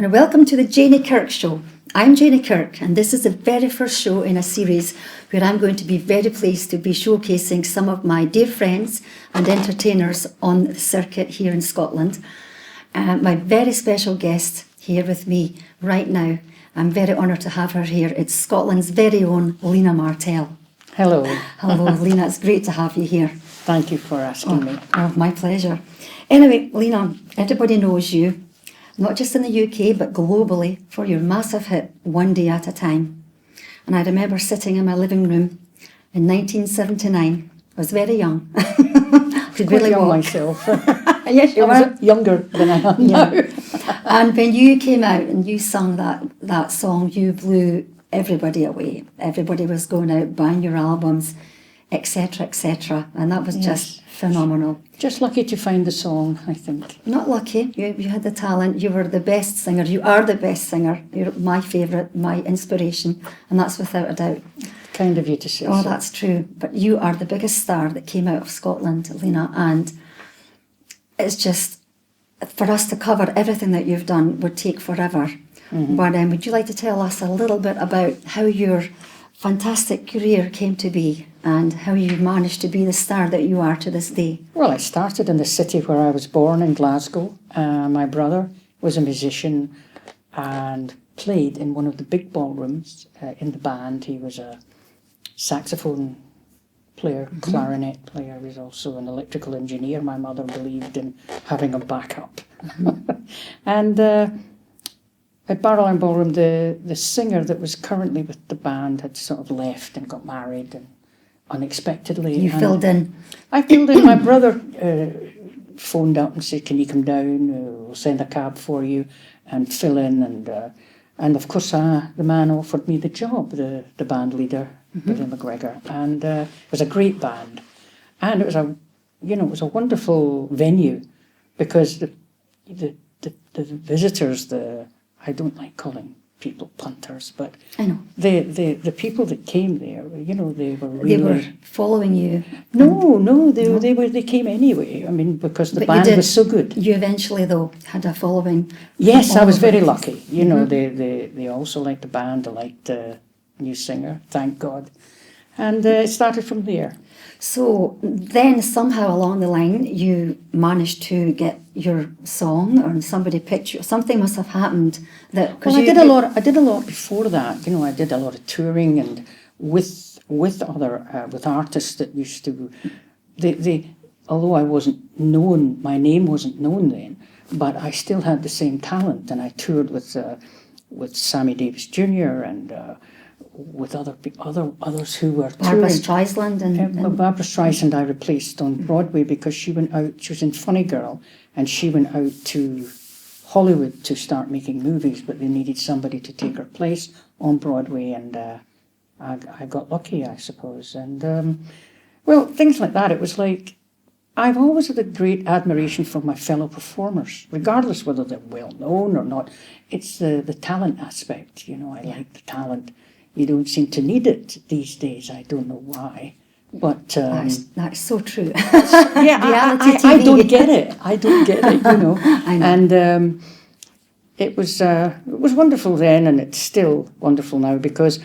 and welcome to the Janey Kirk Show. I'm Janey Kirk, and this is the very first show in a series where I'm going to be very pleased to be showcasing some of my dear friends and entertainers on the circuit here in Scotland. My very special guest here with me right now, I'm very honoured to have her here. It's Scotland's very own Lena Martel. Hello. Hello, Lena. It's great to have you here. Thank you for asking me. Oh, my pleasure. Anyway, Lena, everybody knows you, not just in the UK, but globally, for your massive hit, One Day at a Time. And I remember sitting in my living room in 1979. I was very young. Quite really young myself. Yes, you were. I was younger than I am now. And when you came out and you sung that song, you blew everybody away. Everybody was going out buying your albums, etc., etc. And that was just phenomenal. Just lucky to find the song, I think. Not lucky. You had the talent. You were the best singer. You are the best singer. You're my favourite, my inspiration. And that's without a doubt. Kind of you to say Oh, so. that's true. But you are the biggest star that came out of Scotland, Lena. And it's just, for us to cover everything that you've done would take forever. Mm-hmm. But would you like to tell us a little bit about how your fantastic career came to be and how you managed to be the star that you are to this day? Well, I started in the city where I was born in Glasgow. My brother was a musician and played in one of the big ballrooms in the band. He was a saxophone player, clarinet player. He was also an electrical engineer. My mother believed in having a backup. And at Barrowland Ballroom, the singer that was currently with the band had sort of left and got married and unexpectedly. You filled in. I filled in. My brother phoned up and said, "Can you come down? We'll send a cab for you and fill in." And of course, the man offered me the job, the band leader, Billy McGregor, and it was a great band, and it was a wonderful venue because the visitors, I don't like calling people punters, but I know the people that came there, they were really... They were following you. No, they came anyway. I mean, because the band was so good. You eventually, though, had a following. Yes, I was very lucky. They also liked the band. They liked the new singer, thank God. And it started from there. So then somehow along the line you managed to get your song, or somebody picked you. Something must have happened that. Well, I did a lot before that. I did a lot of touring and with artists that used to. Although I wasn't known, my name wasn't known then, but I still had the same talent, and I toured with Sammy Davis Jr. and. With others who were Barbra touring. Streisand and Barbra Streisand I replaced on Broadway because she went out. She was in Funny Girl, and she went out to Hollywood to start making movies, but they needed somebody to take her place on Broadway, and I got lucky, I suppose. And things like that. It was like I've always had a great admiration for my fellow performers, regardless whether they're well known or not. It's the talent aspect. I like the talent. You don't seem to need it these days. I don't know why, but that's so true. I don't get it. I don't get it. I know. And it was wonderful then, and it's still wonderful now because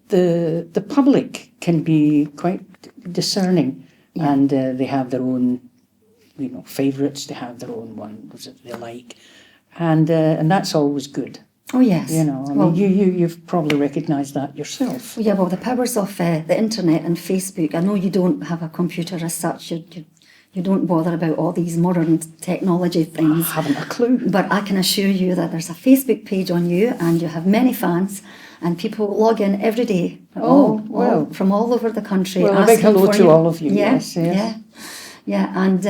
the public can be quite discerning, and they have their own favourites. They have their own ones that they like, and that's always good. Oh yes. You've probably recognised that yourself. Yeah, well, the powers of the internet and Facebook. I know you don't have a computer as such. You don't bother about all these modern technology things. I haven't a clue. But I can assure you that there's a Facebook page on you, and you have many fans, and people log in every day. From all over the country. Well, a big hello to all of you. Yes. Yeah. And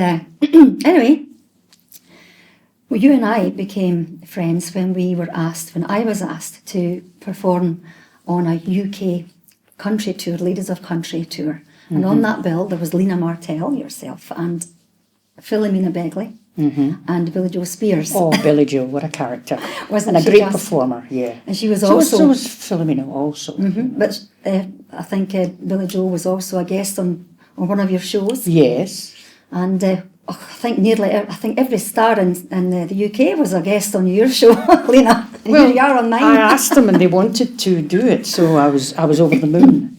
anyway. Well, you and I became friends when I was asked to perform on a UK country tour, Ladies of Country tour. And on that bill, there was Lena Martel, yourself, and Philomena Begley, and Billie Joe Spears. Oh, Billie Joe, what a character. Wasn't and a great performer, yeah. And she was so also... was Philomena also. But I think Billie Joe was also a guest on one of your shows. Yes. And I think every star in the UK was a guest on your show, Lena. Well, Here you are on mine. I asked them and they wanted to do it, so I was over the moon.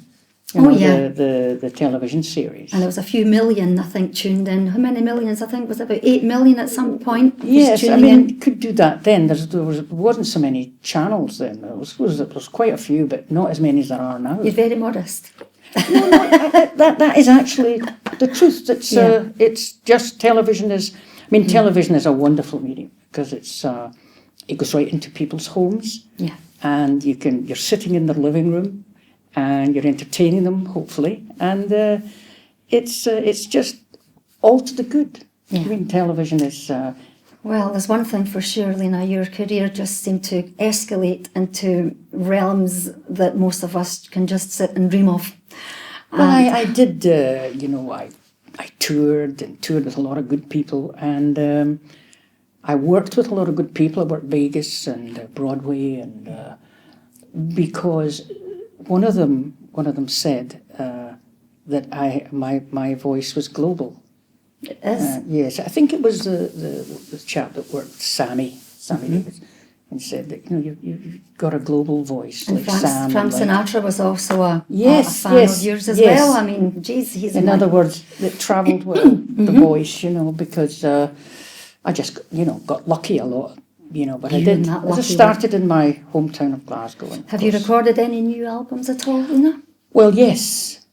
The television series. And there was a few million, I think, tuned in. How many millions? I think it was about 8 million at some point. Yes, I tuning mean, in. could do that then. There wasn't so many channels then. There was quite a few, but not as many as there are now. You're very modest. No, that is actually the truth. It's just television is. I mean, television is a wonderful medium because it goes right into people's homes. Yeah. And you're sitting in their living room, and you're entertaining them, hopefully, and it's just all to the good. Yeah. I mean, television is. Well, there's one thing for sure, Lena, your career just seemed to escalate into realms that most of us can just sit and dream of. Well, I did, I toured with a lot of good people, and I worked with a lot of good people. I worked Vegas and Broadway, and because one of them said that my voice was global. It is. Yes, I think it was the chap that worked, Sammy Davis, and said that you've got a global voice And like Sam. Frank Sinatra was also a fan of yours as yes. well. I mean, geez, he's in other words, it travelled well, the voice, because I just got lucky a lot, but I did. I just started in my hometown of Glasgow. Have you recorded any new albums at all, Lena? Well, yes.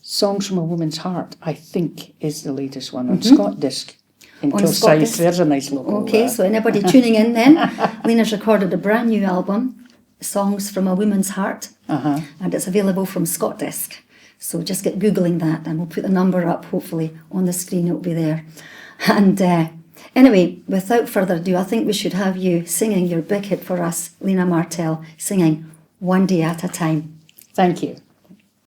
Songs from a Woman's Heart, I think, is the latest one on Scott Disc in Kilsyth. There's a nice logo. Okay, so anybody tuning in then, Lena's recorded a brand new album, Songs from a Woman's Heart, and it's available from Scott Disc. So just get Googling that, and we'll put the number up, hopefully, on the screen. It'll be there. And anyway, without further ado, I think we should have you singing your big hit for us, Lena Martel, singing One Day at a Time. Thank you.